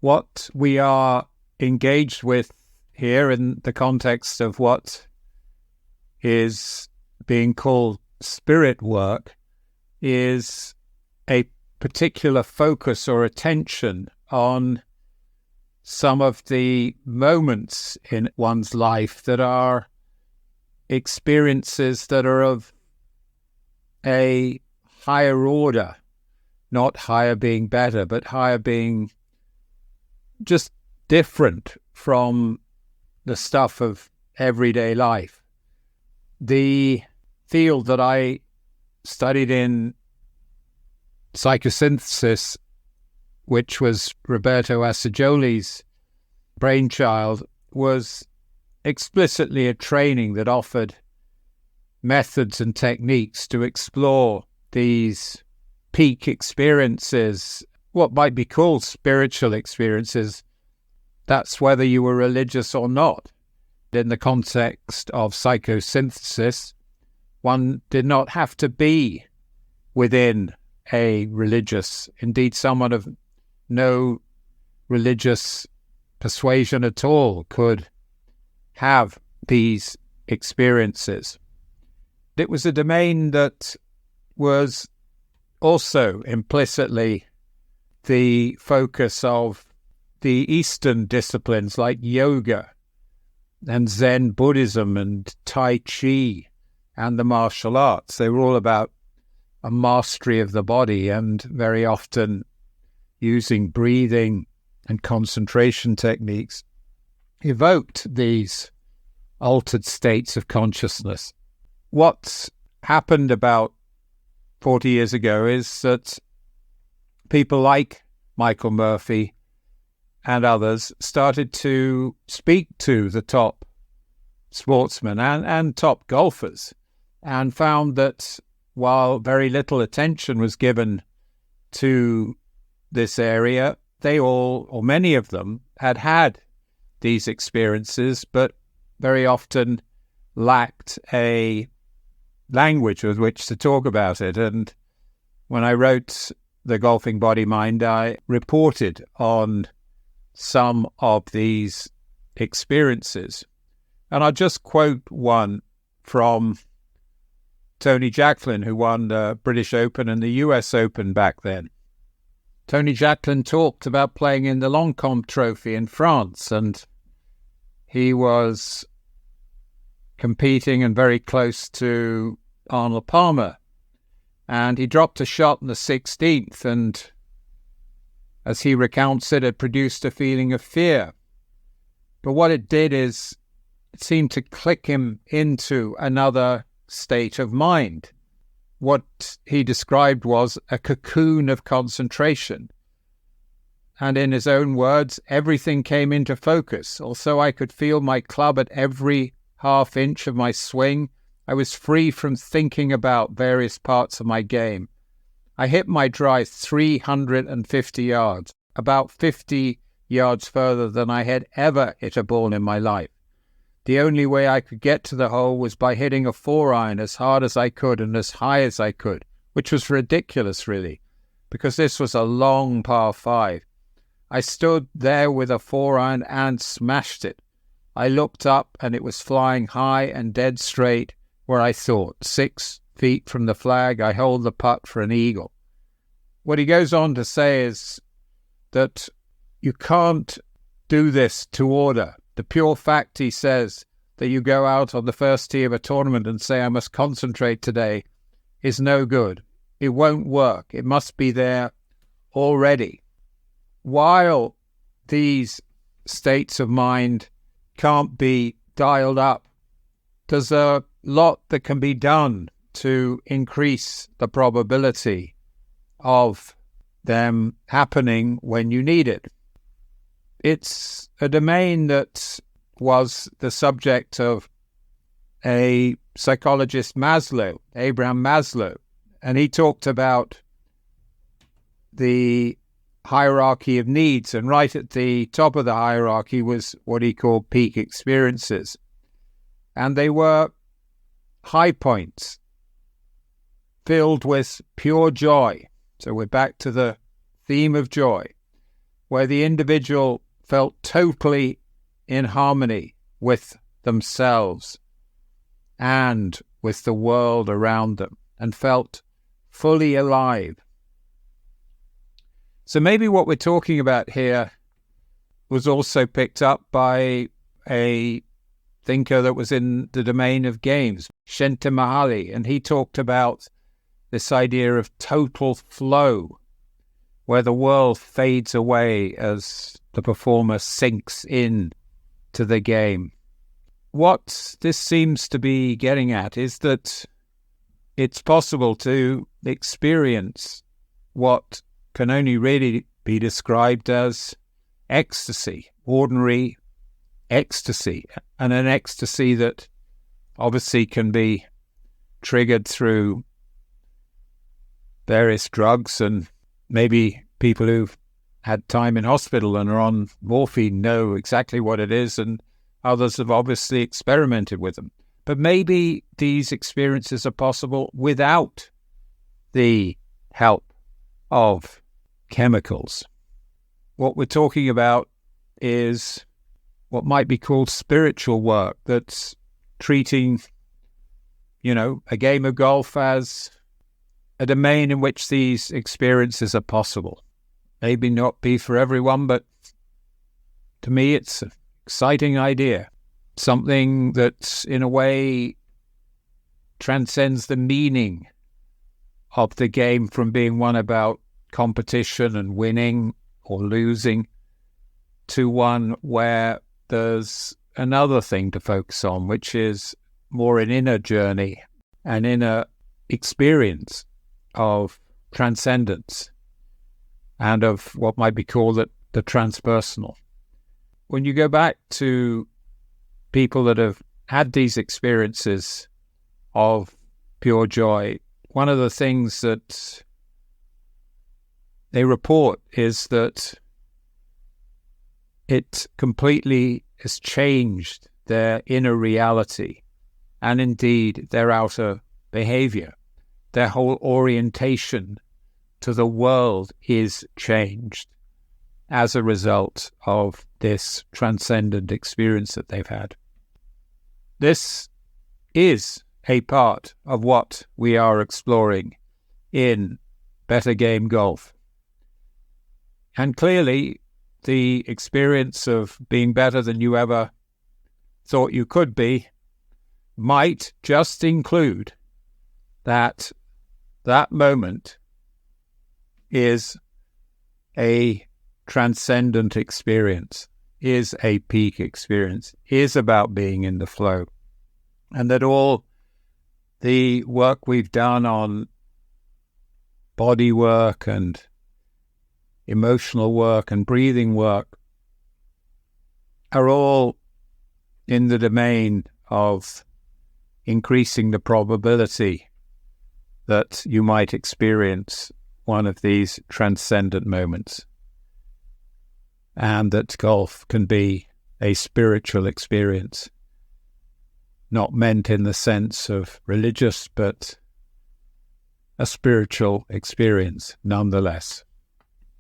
What we are engaged with here in the context of what is being called spirit work is a particular focus or attention on some of the moments in one's life that are experiences that are of a higher order, not higher being better, but higher being just different from the stuff of everyday life. The field that I studied in, psychosynthesis, which was Roberto Assagioli's brainchild, was explicitly a training that offered methods and techniques to explore these peak experiences, what might be called spiritual experiences. That's whether you were religious or not. In the context of psychosynthesis, one did not have to be within a religious, indeed someone of no religious persuasion at all could have these experiences. It was a domain that was also implicitly the focus of the Eastern disciplines like yoga and Zen Buddhism and Tai Chi and the martial arts. They were all about a mastery of the body, and very often using breathing and concentration techniques evoked these altered states of consciousness. What's happened about 40 years ago is that people like Michael Murphy and others started to speak to the top sportsmen and top golfers, and found that while very little attention was given to this area, they all, or many of them, had these experiences, but very often lacked a language with which to talk about it. And when I wrote The Golfing Body Mind, I reported on some of these experiences. And I'll just quote one from Tony Jacklin, who won the British Open and the US Open back then. Tony Jacklin talked about playing in the Longchamp Trophy in France, and he was competing and very close to Arnold Palmer. And he dropped a shot in the 16th, and as he recounts it, it produced a feeling of fear. But what it did is it seemed to click him into another state of mind. What he described was a cocoon of concentration. And in his own words, everything came into focus. Also, I could feel my club at every half inch of my swing. I was free from thinking about various parts of my game. I hit my drive 350 yards, about 50 yards further than I had ever hit a ball in my life. The only way I could get to the hole was by hitting a 4-iron as hard as I could and as high as I could, which was ridiculous, really, because this was a long par 5. I stood there with a 4-iron and smashed it. I looked up and it was flying high and dead straight where I thought, 6 feet from the flag, I hold the putt for an eagle. What he goes on to say is that you can't do this to order. The pure fact, he says, that you go out on the first tee of a tournament and say, I must concentrate today, is no good. It won't work. It must be there already. While these states of mind can't be dialed up, there's a lot that can be done to increase the probability of them happening when you need it. It's a domain that was the subject of a psychologist, Abraham Maslow, and he talked about the hierarchy of needs, and right at the top of the hierarchy was what he called peak experiences. And they were high points filled with pure joy. So we're back to the theme of joy. where the individual felt totally in harmony with themselves and with the world around them, and felt fully alive. So maybe what we're talking about here was also picked up by a thinker that was in the domain of games, Shentimahali, and he talked about this idea of total flow, where the world fades away as the performer sinks in to the game. What this seems to be getting at is that it's possible to experience what can only really be described as ecstasy, ordinary ecstasy, and an ecstasy that obviously can be triggered through various drugs, and maybe people who've had time in hospital and are on morphine know exactly what it is, and others have obviously experimented with them. But maybe these experiences are possible without the help of chemicals. What we're talking about is what might be called spiritual work, that's treating, a game of golf as a domain in which these experiences are possible. Maybe not be for everyone, but to me it's an exciting idea. Something that, in a way, transcends the meaning of the game from being one about competition and winning or losing to one where there's another thing to focus on, which is more an inner journey, an inner experience of transcendence and of what might be called the transpersonal. When you go back to people that have had these experiences of pure joy, one of the things that they report is that it completely has changed their inner reality and indeed their outer behavior. Their whole orientation to the world is changed as a result of this transcendent experience that they've had. This is a part of what we are exploring in Better Game Golf. And clearly, the experience of being better than you ever thought you could be might just include that moment is a transcendent experience, is a peak experience, is about being in the flow. And that all the work we've done on body work and emotional work and breathing work are all in the domain of increasing the probability that you might experience one of these transcendent moments, and that golf can be a spiritual experience, not meant in the sense of religious, but a spiritual experience nonetheless.